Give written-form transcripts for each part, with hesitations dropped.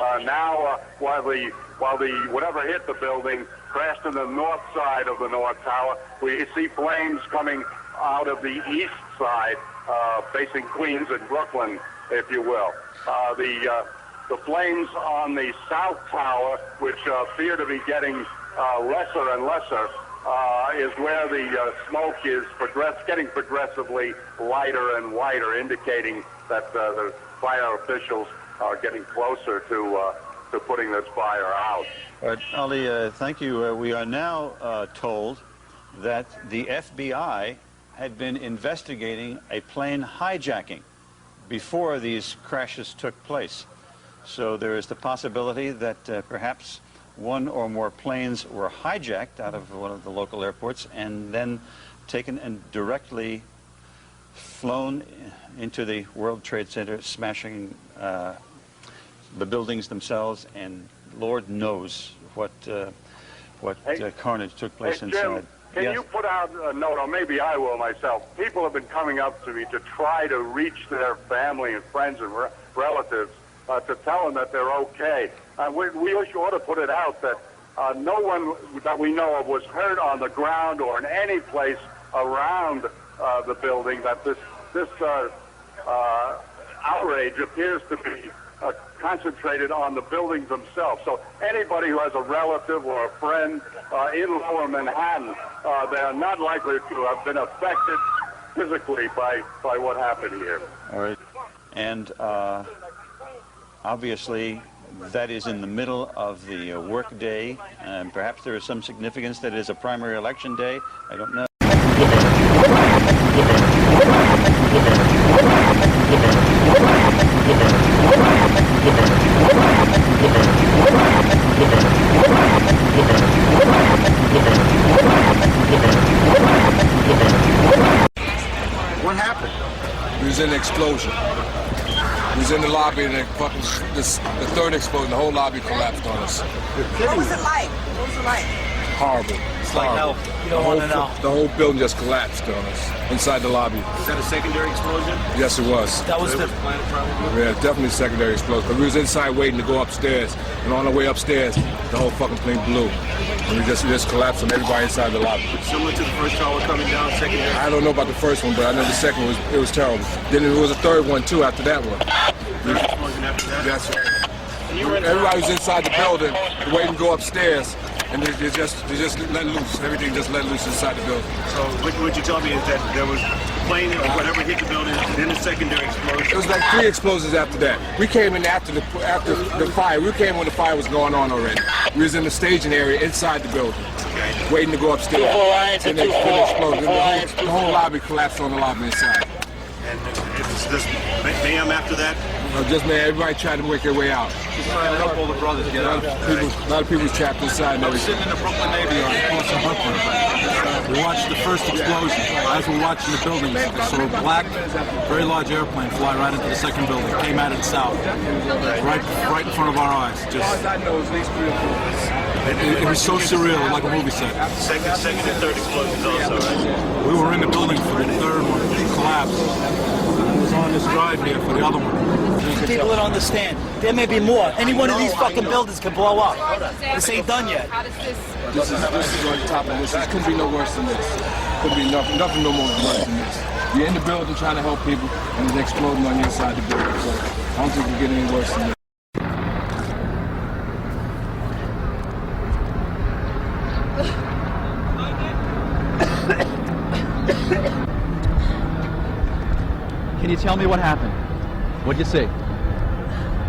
While the whatever hit the building crashed in the north side of the North Tower, we see flames coming out of the east side, facing Queens and Brooklyn, if you will. The flames on the South Tower, which appear to be getting lesser and lesser, is where the smoke is getting progressively lighter and lighter, indicating that the fire officials are getting closer to putting this fire out. All right, Ali, thank you. We are now told that the FBI had been investigating a plane hijacking before these crashes took place. So there is the possibility that perhaps one or more planes were hijacked out of one of the local airports and then taken and directly flown into the World Trade Center, smashing the buildings themselves, and Lord knows what carnage took place inside. Jim, can you put out a note, or maybe I will myself? People have been coming up to me to try to reach their family and friends and relatives to tell them that they're okay. We ought to put it out that no one that we know of was hurt on the ground or in any place around the building, that this outrage appears to be concentrated on the buildings themselves. So anybody who has a relative or a friend in Lower Manhattan, they're not likely to have been affected physically by what happened here. All right. And obviously, that is in the middle of the work day, and perhaps there is some significance that it is a primary election day. I don't know. What happened? There was an explosion. He was in the lobby, and the third explosion, the whole lobby collapsed on us. What was it like? What was it like? Horrible. It's like hell. You don't want to know. The whole building just collapsed on us inside the lobby. Is that a secondary explosion? Yes, it was. That was the Yeah, definitely a secondary explosion. But we was inside waiting to go upstairs, and on the way upstairs, the whole fucking plane blew. And we just collapsed on everybody inside the lobby. Similar to the first tower coming down, secondary? I don't know about the first one, but I know the second it was terrible. Then there was a third one too after that one. Third explosion after that? That's right. Everybody was inside the building waiting to go upstairs, and they just let loose. Everything just let loose inside the building. So what you tell me is that there was a plane or whatever hit the building, then a secondary explosion? It was like 3 explosions after that. We came in after the fire. We came when the fire was going on already. We was in the staging area inside the building, waiting to go upstairs. And they exploded. The whole lobby collapsed on the lobby inside. And it's this mayhem after that? Just man, everybody tried to work their way out. Just trying to help all the brothers get out. A lot of people trapped inside. I was sitting in the Brooklyn Navy Yard across from Brooklyn. We watched the first explosion. As we were watching the buildings, we saw a black, very large airplane fly right into the second building. Came out of the south, right in front of our eyes. It was so surreal, like a movie set. Second and third explosions also, right? We were in the building for the third one. It collapsed. I was on this drive here for the other one. People don't understand. There may be more. Any one of these fucking buildings can blow up. This ain't done yet. This is on top of this. This couldn't be no worse than this. Couldn't be nothing no more worse than this. You're in the building trying to help people, and it's exploding on the inside of the building. So I don't think we get any worse than this. Can you tell me what happened? What'd you see?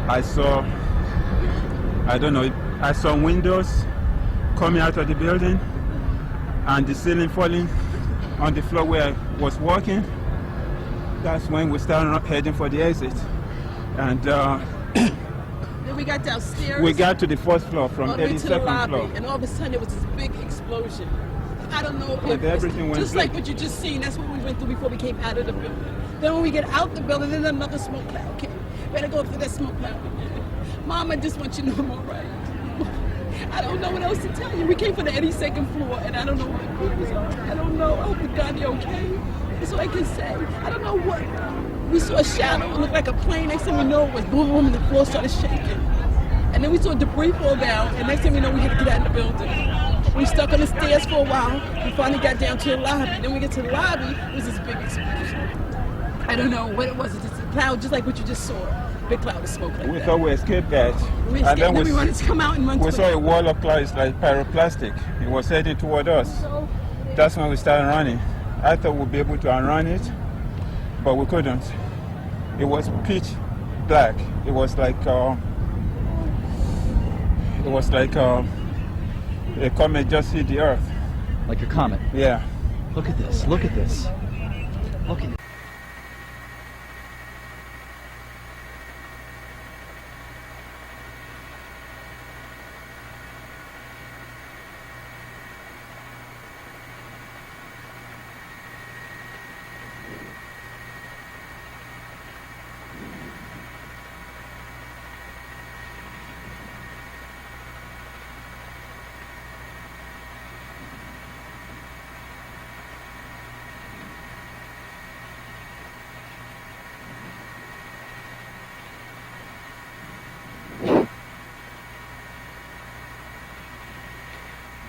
I saw windows coming out of the building and the ceiling falling on the floor where I was walking. That's when we started heading for the exit. And then we got downstairs. We got to the first floor from 82nd floor. And all of a sudden there was this big explosion. I don't know if everything went just like what you just seen. That's what we went through before we came out of the building. Then when we get out the building, then another smoke cloud came. Better go through that smoke cloud. Mom, I just want you to know I'm all right. I don't know what else to tell you. We came from the 82nd floor, and I don't know what food was on. I don't know. I hope to God you're okay. That's all I can say. I don't know what. We saw a shadow. It looked like a plane. Next thing we know, it was boom, boom, and the floor started shaking. And then we saw debris fall down, and next thing we know, we had to get out of the building. We stuck on the stairs for a while. We finally got down to the lobby. Then we get to the lobby, it was this big explosion. I don't know what it was. It's just a cloud, just like what you just saw. Big cloud of smoke like We that. thought we escaped that. We escaped, and then we wanted to come out and run we to saw a wall of clouds like pyroplastic. It was heading toward us. That's when we started running. I thought we'd be able to outrun it, but we couldn't. It was pitch black. It was like a comet just hit the earth. Like a comet. Yeah. Look at this. Look at this. Look at it.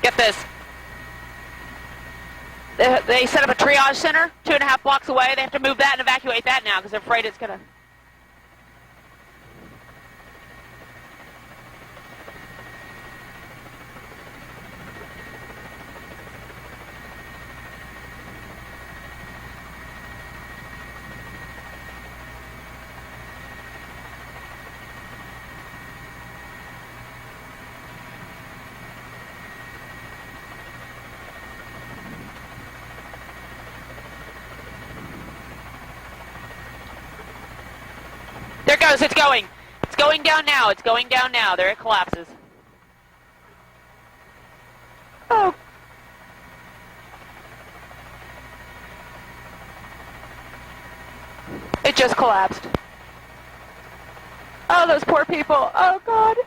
Get this. They set up a triage center 2.5 blocks away. They have to move that and evacuate that now because they're afraid it's going to... There it goes, it's going. It's going down now, it's going down now. There it collapses. Oh. It just collapsed. Oh, those poor people. Oh, God.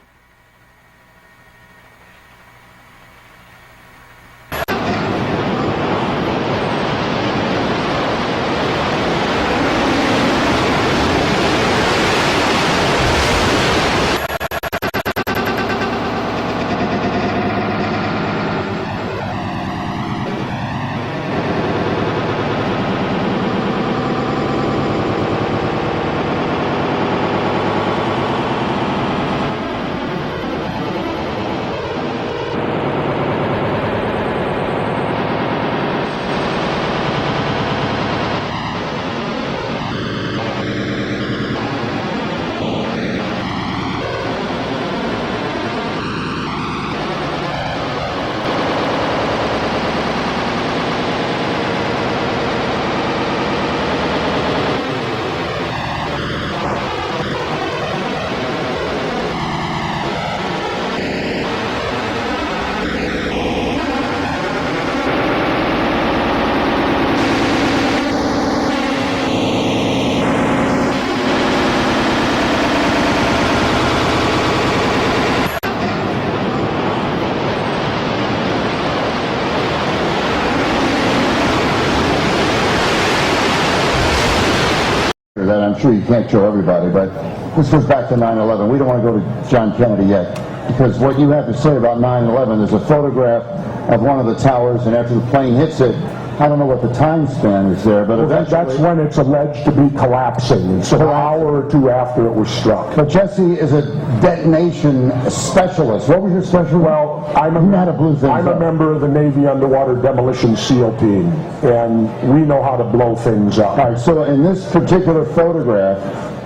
That I'm sure you can't show everybody, but this goes back to 9/11. We don't want to go to John Kennedy yet, because what you have to say about 9/11 is a photograph of one of the towers, and after the plane hits it, I don't know what the time span is there, but that's when it's alleged to be collapsing. It's an hour or two after it was struck. But Jesse is a detonation specialist. What was your specialty? Well, I'm a member of the Navy Underwater Demolition SEAL team, and we know how to blow things up. All right, so in this particular photograph,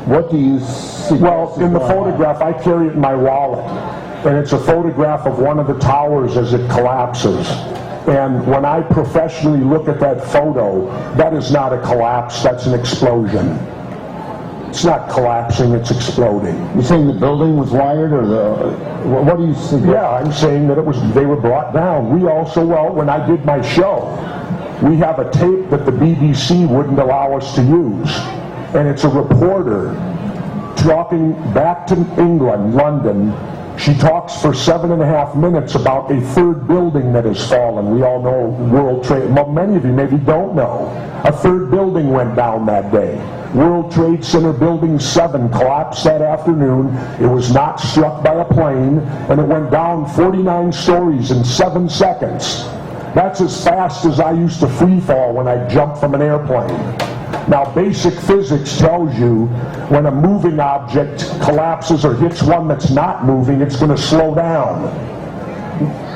what do you see? Well, in the photograph, I carry it in my wallet, and it's a photograph of one of the towers as it collapses. And when I professionally look at that photo, that is not a collapse, that's an explosion. It's not collapsing, it's exploding. You're saying the building was wired, or what do you see? Yeah, I'm saying that they were brought down. We also, when I did my show, we have a tape that the BBC wouldn't allow us to use. And it's a reporter talking back to England, London. She talks for 7.5 minutes about a third building that has fallen. We all know World Trade. Well, many of you maybe don't know. A third building went down that day. World Trade Center Building 7 collapsed that afternoon. It was not struck by a plane, and it went down 49 stories in 7 seconds. That's as fast as I used to free fall when I jumped from an airplane. Now, basic physics tells you when a moving object collapses or hits one that's not moving, it's going to slow down.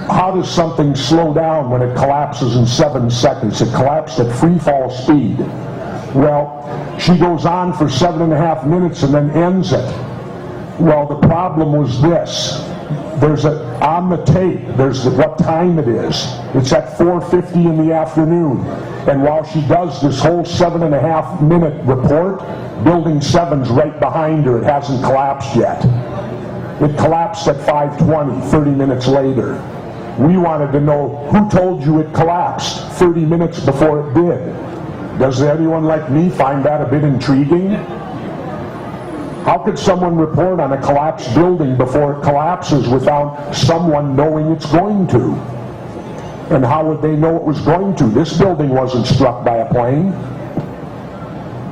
How does something slow down when it collapses in 7 seconds? It collapsed at free fall speed. Well, she goes on for 7.5 minutes and then ends it. Well, the problem was this. On the tape, there's what time it is. It's at 4:50 in the afternoon. And while she does this whole 7.5 minute report, Building 7's right behind her. It hasn't collapsed yet. It collapsed at 5:20, 30 minutes later. We wanted to know who told you it collapsed 30 minutes before it did. Does anyone like me find that a bit intriguing? How could someone report on a collapsed building before it collapses without someone knowing it's going to? And how would they know it was going to? This building wasn't struck by a plane.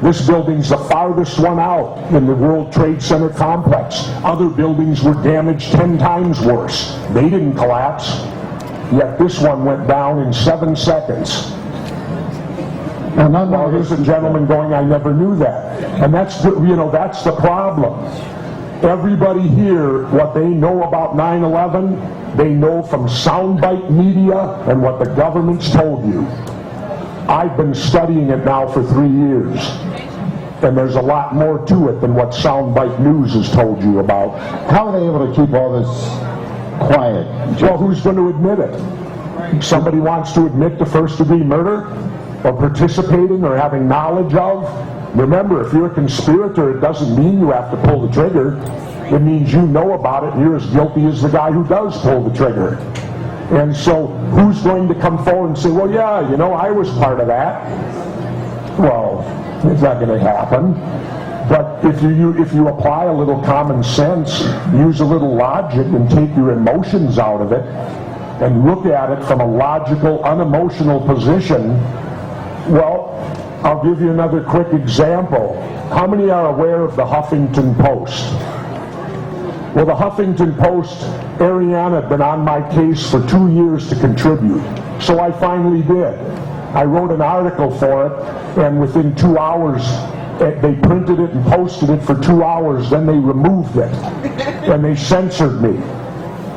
This building's the farthest one out in the World Trade Center complex. Other buildings were damaged 10 times worse. They didn't collapse. Yet this one went down in 7 seconds. And there's a gentleman going, I never knew that. And that's the problem. Everybody here, what they know about 9/11, they know from soundbite media and what the government's told you. I've been studying it now for 3 years. And there's a lot more to it than what soundbite news has told you about. How are they able to keep all this quiet? Well, who's going to admit it? Somebody wants to admit to first-degree murder? Or participating or having knowledge of? Remember, if you're a conspirator, it doesn't mean you have to pull the trigger. It means you know about it and you're as guilty as the guy who does pull the trigger. And so, who's going to come forward and say, well, yeah, I was part of that? Well, it's not going to happen. But if you apply a little common sense, use a little logic, and take your emotions out of it, and look at it from a logical, unemotional position, well, I'll give you another quick example. How many are aware of the Huffington Post? Well, the Huffington Post, Ariana had been on my case for 2 years to contribute. So I finally did. I wrote an article for it, and within 2 hours, they printed it and posted it for 2 hours, then they removed it. And they censored me.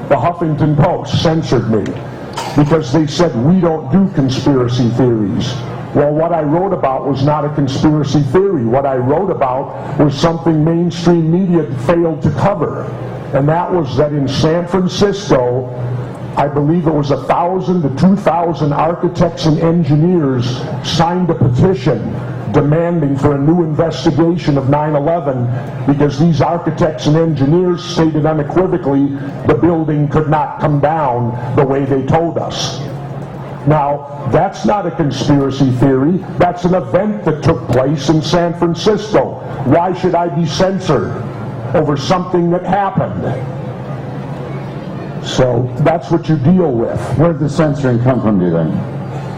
The Huffington Post censored me because they said, we don't do conspiracy theories. Well, what I wrote about was not a conspiracy theory. What I wrote about was something mainstream media failed to cover. And that was that in San Francisco, I believe it was 1,000 to 2,000 architects and engineers signed a petition demanding for a new investigation of 9/11 because these architects and engineers stated unequivocally the building could not come down the way they told us. Now, that's not a conspiracy theory. That's an event that took place in San Francisco. Why should I be censored over something that happened? So that's what you deal with. Where did the censoring come from, do you think?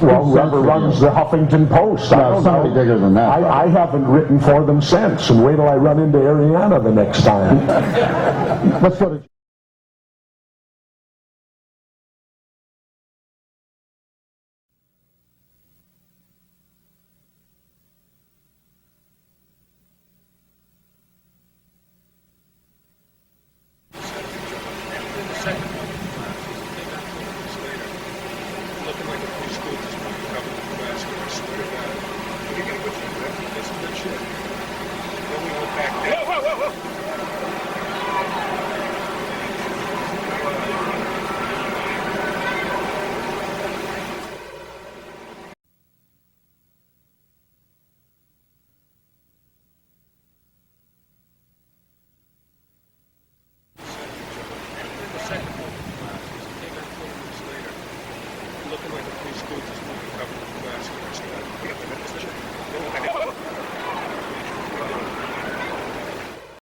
Well, whoever runs the Huffington Post. I don't somebody know. bigger than that. I haven't written for them since, and wait till I run into Ariana the next time. Let's go to...